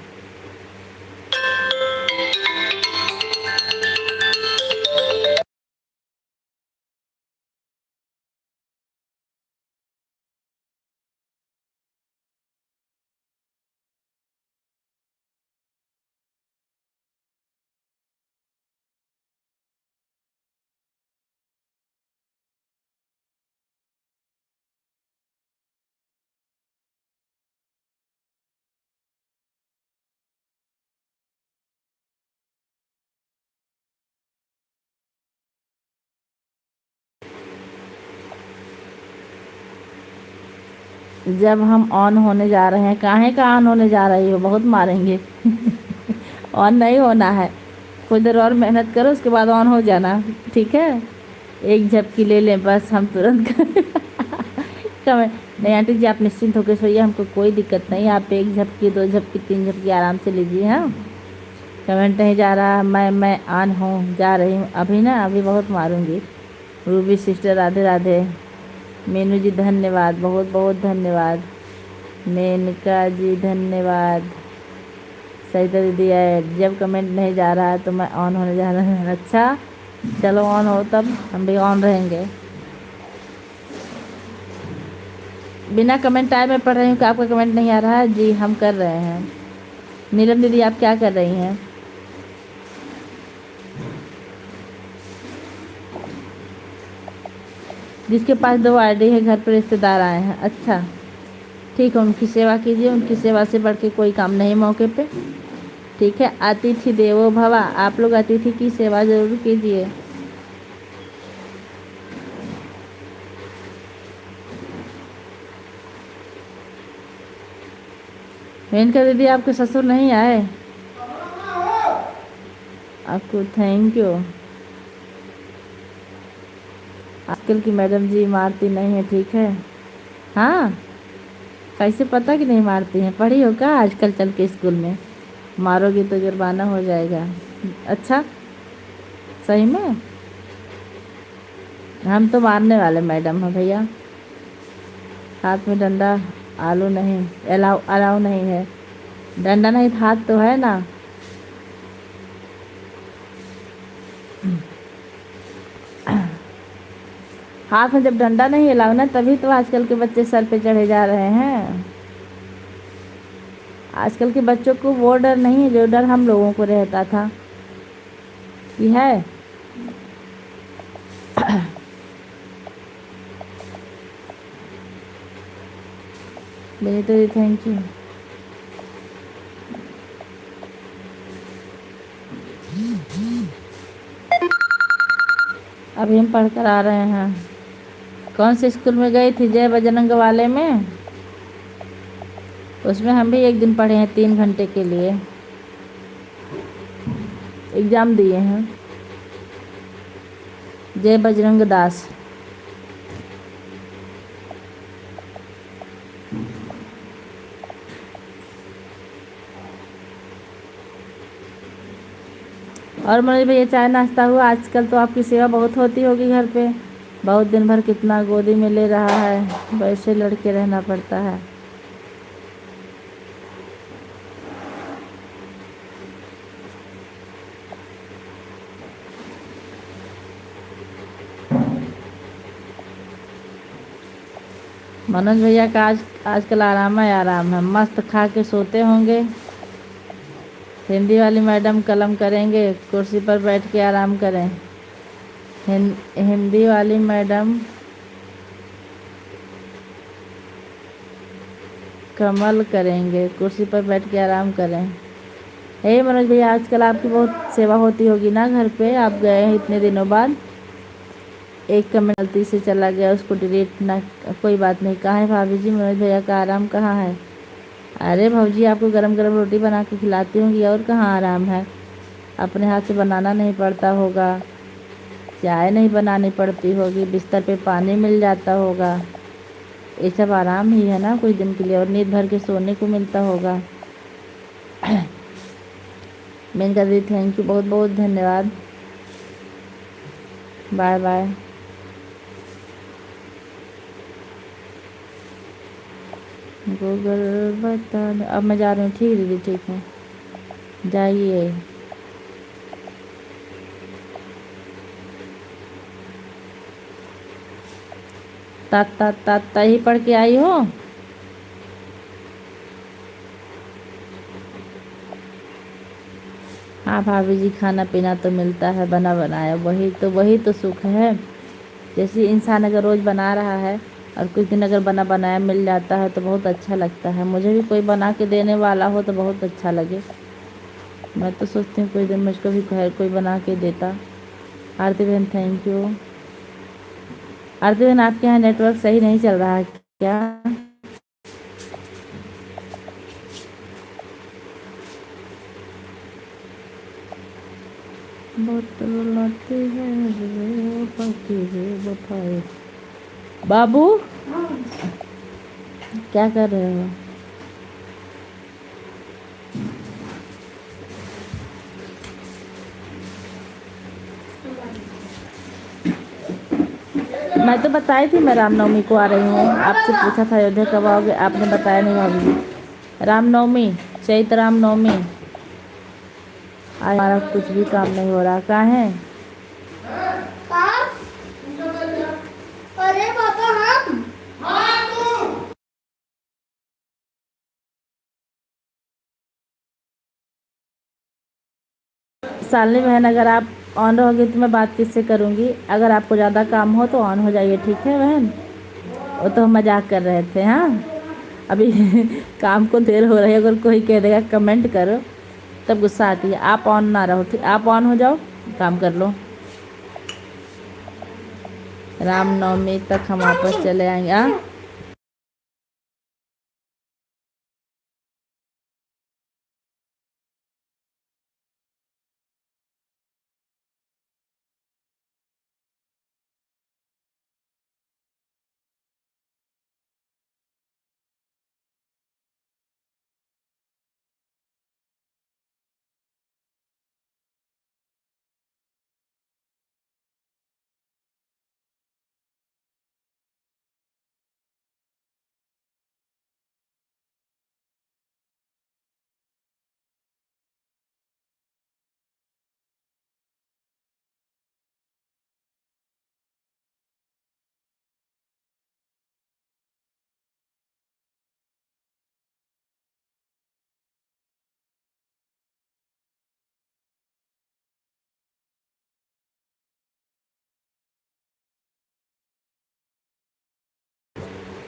जब हम ऑन होने जा रहे हैं, काहे का ऑन होने जा रही हो, बहुत मारेंगे ऑन नहीं होना है, कुछ देर और मेहनत करो, उसके बाद ऑन हो जाना, ठीक है। एक झपकी ले लें बस, हम तुरंत कमेंट नहीं। आंटी जी, आप निश्चिंत होकर सोइए, हमको कोई दिक्कत नहीं। आप एक झपकी, दो झपकी, तीन झपकी आराम से लीजिए। हाँ, कमेंट नहीं जा रहा। मैं ऑन हूँ, जा रही हूँ अभी ना, अभी बहुत मारूंगी। Ruby sister, Radhe Radhe. मीनू जी धन्यवाद, बहुत बहुत धन्यवाद। मेनका जी धन्यवाद। सरिता दीदी है, जब कमेंट नहीं जा रहा है तो मैं ऑन होने जा रहा हूँ। अच्छा, चलो ऑन हो, तब हम भी ऑन रहेंगे। बिना कमेंट आए मैं पढ़ रही हूँ कि आपका कमेंट नहीं आ रहा है। जी, हम कर रहे हैं। नीलम दीदी, आप क्या कर रही हैं? जिसके पास 2 आईडी है, घर पर रिश्तेदार आए हैं। अच्छा, ठीक है, उनकी सेवा कीजिए, उनकी सेवा से बढ़ के कोई काम नहीं मौके पे, ठीक है। अतिथि देवो भवा, आप लोग अतिथि की सेवा जरूर कीजिए। मेनका दीदी, आपके ससुर नहीं आए? आपको थैंक यू। आजकल की मैडम जी मारती नहीं है, ठीक है। हाँ, कैसे पता कि नहीं मारती हैं? पढ़ी हो क्या आजकल चल के स्कूल में? मारोगी तो जुर्माना हो जाएगा। अच्छा, सही में? हम तो मारने वाले मैडम हैं भैया। हाथ में डंडा आलू नहीं, अलाउ अलाउ नहीं है। डंडा नहीं, हाथ तो है ना। हाथ में जब डंडा नहीं अलाउ ना, तभी तो आजकल के बच्चे सर पे चढ़े जा रहे हैं। आजकल के बच्चों को वो डर नहीं है जो डर हम लोगों को रहता था, कि है भेज तो दी, थैंक यू। अभी हम पढ़ कर आ रहे हैं। कौन से स्कूल में गई थी? जय बजरंग वाले में। उसमें हम भी एक दिन पढ़े हैं 3 घंटे के लिए। एग्ज़ाम दिए हैं। जय बजरंग दास। और मनोज भैया, चाय नाश्ता हुआ? आजकल तो आपकी सेवा बहुत होती होगी घर पे। बहुत दिन भर कितना गोदी में ले रहा है, वैसे लड़के रहना पड़ता है। मनोज भैया का आजकल आराम है, आराम है। मस्त खा के सोते होंगे। हिंदी वाली मैडम कलम करेंगे, कुर्सी पर बैठ के आराम करें। हिंदी वाली मैडम कमल करेंगे, कुर्सी पर बैठ के आराम करें। हे मनोज भैया, आजकल आपकी बहुत सेवा होती होगी ना घर पे। आप गए हैं इतने दिनों बाद। एक कमेंट गलती से चला गया, उसको डिलीट ना। कोई बात नहीं। कहाँ है भाभी जी? मनोज भैया का आराम कहाँ है? अरे भाभी, आपको गरम गरम रोटी बना के खिलाती होंगी, और कहाँ आराम है? अपने हाथ से बनाना नहीं पड़ता होगा, चाय नहीं बनानी पड़ती होगी, बिस्तर पे पानी मिल जाता होगा। ये सब आराम ही है ना कुछ दिन के लिए, और नींद भर के सोने को मिलता होगा। मेनका दी, थैंक यू, बहुत बहुत धन्यवाद। Bye bye. गूगल बता। अब मैं जा रही हूँ। ठीक है दीदी, ठीक है, जाइए। ता ता ता ता ही पढ़ के आई हो? हाँ भाभी जी, खाना पीना तो मिलता है बना बनाया, वही तो सुख है। जैसे इंसान अगर रोज़ बना रहा है और कुछ दिन अगर बना बनाया मिल जाता है तो बहुत अच्छा लगता है। मुझे भी कोई बना के देने वाला हो तो बहुत अच्छा लगे। मैं तो सोचती हूँ कोई दिन मुझको भी कोई बना के देता। आरती बहन, थैंक यू। आरती बहन, आपके यहाँ नेटवर्क सही नहीं चल रहा है क्या? बतलाती है वो बाकी है वफाए। बाबू, क्या कर रहे हो? मैं तो बताई थी मैं रामनवमी को आ रही हूँ। आपसे पूछा था अयोध्या कब आओगे, आपने बताया नहीं भाभी जी। रामनवमी, चैत्र रामनवमी। आज हमारा कुछ भी काम नहीं हो रहा। कहाँ है? अरे पापा, हम सालनी बहन, अगर आप ऑन रहोगे तो मैं बात किससे करूँगी? अगर आपको ज़्यादा काम हो तो ऑन हो जाइए, ठीक है बहन? वो तो हम मजाक कर रहे थे। हाँ, अभी काम को देर हो रही है, अगर कोई कह देगा कमेंट करो तब गुस्सा आती है। आप ऑन ना रहो, ठीक? आप ऑन हो जाओ, काम कर लो। रामनवमी तक हम वापस चले आएंगे। हाँ,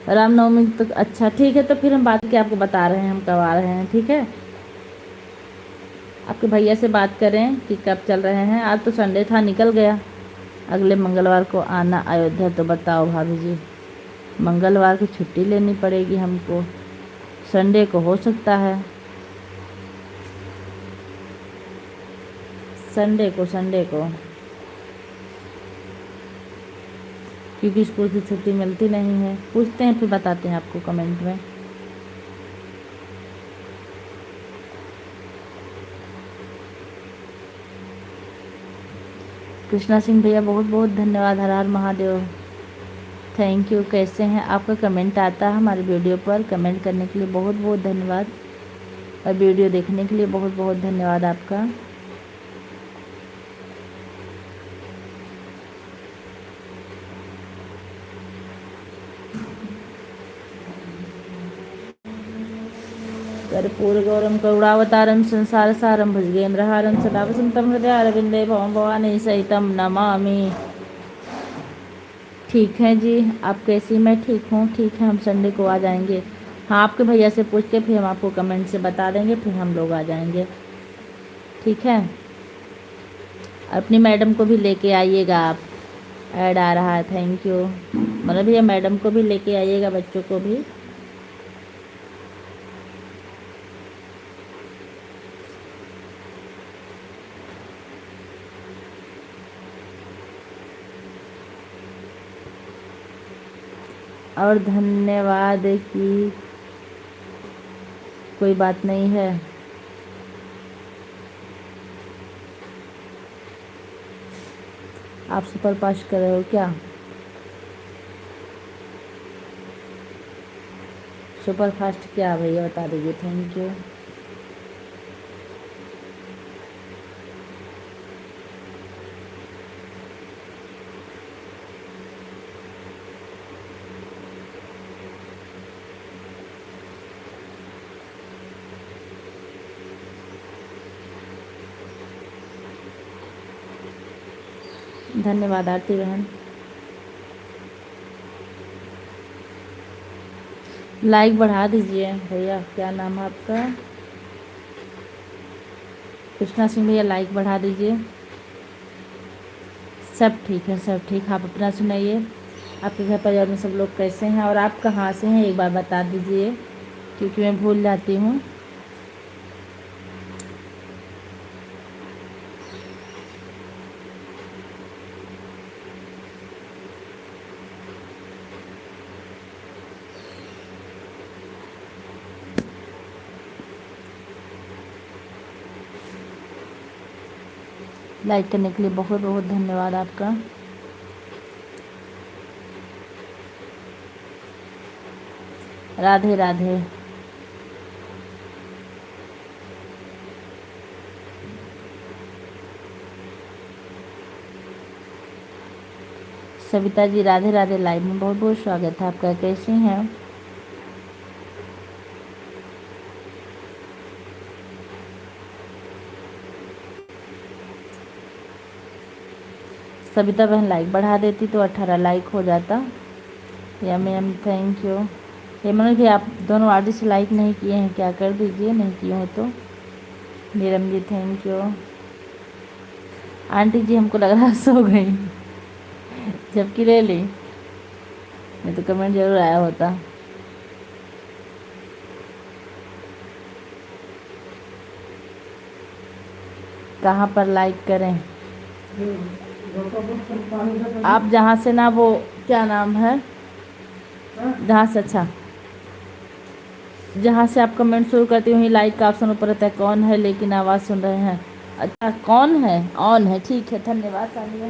रामनवमी तक, अच्छा ठीक है, तो फिर हम बात के आपको बता रहे हैं हम कब आ रहे हैं, ठीक है। आपके भैया से बात करें कि कब चल रहे हैं। आज तो संडे था, निकल गया। अगले मंगलवार को आना अयोध्या, तो बताओ भाभी जी, मंगलवार की छुट्टी लेनी पड़ेगी हमको, संडे को हो सकता है, संडे को क्योंकि स्कूल से छुट्टी मिलती नहीं है। पूछते हैं फिर बताते हैं आपको कमेंट में। कृष्णा सिंह भैया बहुत बहुत धन्यवाद, हर हर महादेव, थैंक यू। कैसे हैं? आपका कमेंट आता है हमारे वीडियो पर, कमेंट करने के लिए बहुत बहुत धन्यवाद, और वीडियो देखने के लिए बहुत बहुत धन्यवाद आपका। कर्पूरगौरम करुणावतारम संसार सारम भुजगेन्द्रहारम सदा वसंतम हृदय अरविंदे भवम भवानी सहितम नमामि। ठीक है जी, आप कैसी? मैं ठीक हूँ, ठीक है, हम संडे को आ जाएंगे। हाँ, आपके भैया से पूछ के फिर हम आपको कमेंट से बता देंगे, फिर हम लोग आ जाएंगे, ठीक है। अपनी मैडम को भी लेके आइएगा आप, ऐड आ रहा है, थैंक यू। मतलब भैया मैडम को भी लेके आइएगा, बच्चों को भी। और धन्यवाद की कोई बात नहीं है। आप सुपर फास्ट कर रहे हो क्या? सुपर फास्ट क्या भैया बता दीजिए, थैंक यू। धन्यवाद आरती बहन। लाइक बढ़ा दीजिए भैया, क्या नाम है आपका? कृष्णा सिंह भैया, लाइक बढ़ा दीजिए। सब ठीक है, सब ठीक। आप अपना सुनाइए, आपके घर परिवार में सब लोग कैसे हैं, और आप कहाँ से हैं एक बार बता दीजिए, क्योंकि मैं भूल जाती हूँ। लाइक करने के लिए बहुत बहुत धन्यवाद आपका। राधे राधे। सविता जी राधे राधे, लाइव में बहुत बहुत स्वागत है आपका, कैसी हैं? सविता बहन लाइक बढ़ा देती तो 18 लाइक हो जाता। या मैम थैंक यू। ये मनोज भी, आप दोनों आर्टिस्ट लाइक नहीं किए हैं क्या? कर दीजिए, नहीं किए हो तो। नीरम जी थैंक यू। आंटी जी हमको लग रहा है सो गई, जबकि ले ली, नहीं तो कमेंट जरूर आया होता। कहाँ पर लाइक करें? आप जहाँ से ना, वो क्या नाम है, जहाँ से, अच्छा जहाँ से आप कमेंट शुरू करती हो वहीं लाइक का ऑप्शन ऊपर रहता है। कौन है लेकिन आवाज़ सुन रहे हैं? अच्छा कौन है? ऑन है, ठीक है, धन्यवाद सानिया।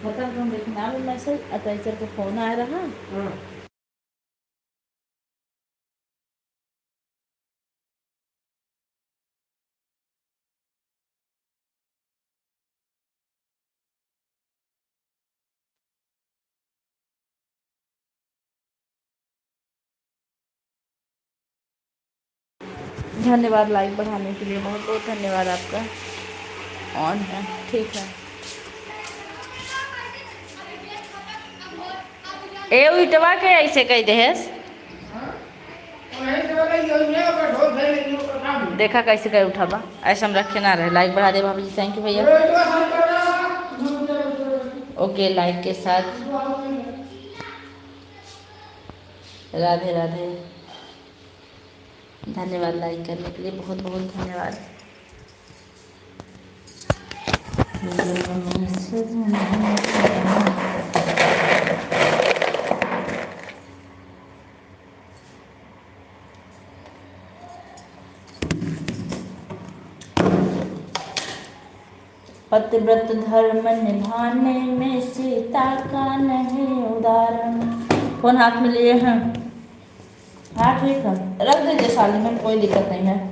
पता नहीं देखना मैसेज, अटैचर को फोन आ रहा। धन्यवाद लाइक बढ़ाने के लिए, बहुत बहुत धन्यवाद आपका। ऑन है, ठीक है। ए उठवा के ऐसे कह देस। देखा कैसे कर उठाबा, ऐसा हम रखे ना रहे। लाइक बढ़ा दे भाभी जी, थैंक यू भैया। ओके, लाइक के साथ राधे राधे। धन्यवाद लाइक करने के लिए, बहुत बहुत धन्यवाद। पतिव्रत धर्म निभाने में सीता का नहीं उदाहरण। फोन हाथ में लिए हैं। हाँ ठीक है, रख दीजिए साली में, कोई दिक्कत नहीं है।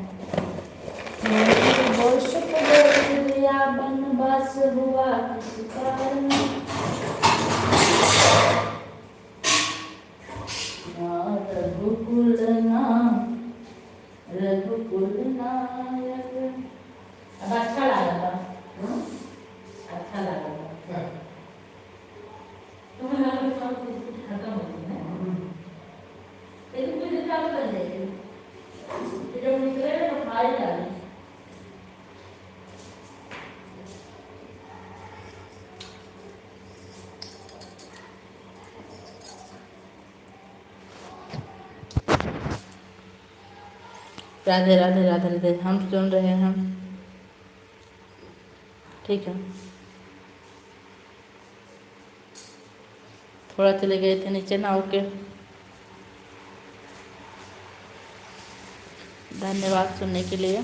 बनवास हुआ किस कारण, रघुकुल नायक। अब अच्छा लगा था, अच्छा लगा था। तुम्हें खत्म हो गई है, लेकिन मुझे काम कर देगी जब निकले तो खाई डाली। राधे राधे राधे राधे। हम सुन रहे हैं, ठीक है। थोड़ा चले गए थे नीचे ना, ओके। धन्यवाद सुनने के लिए।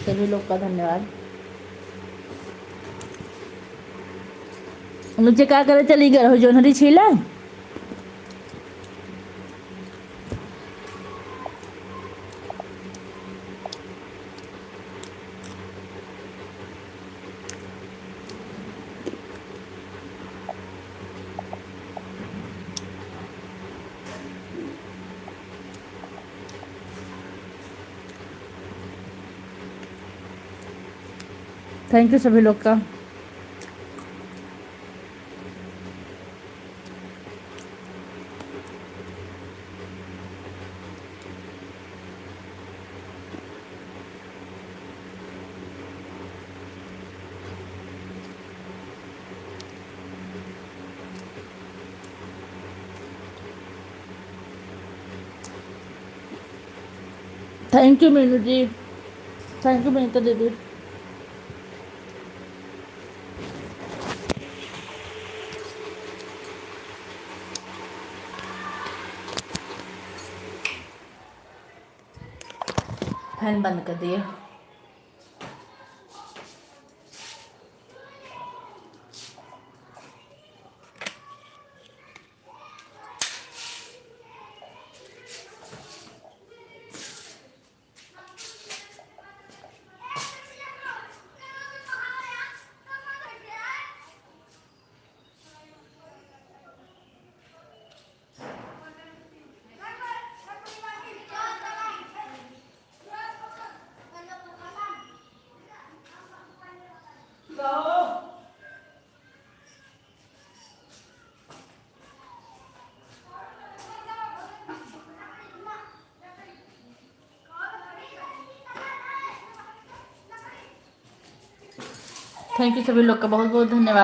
सभी लोग का धन्यवाद। मुझे क्या करे, चली गए हो जो नरी छीला। थैंक यू सभी लोग का। Thank you Meenu ji, thank you Meenu दीदी। फैन बंद कर दिए। थैंक यू सभी लोग का, बहुत बहुत धन्यवाद।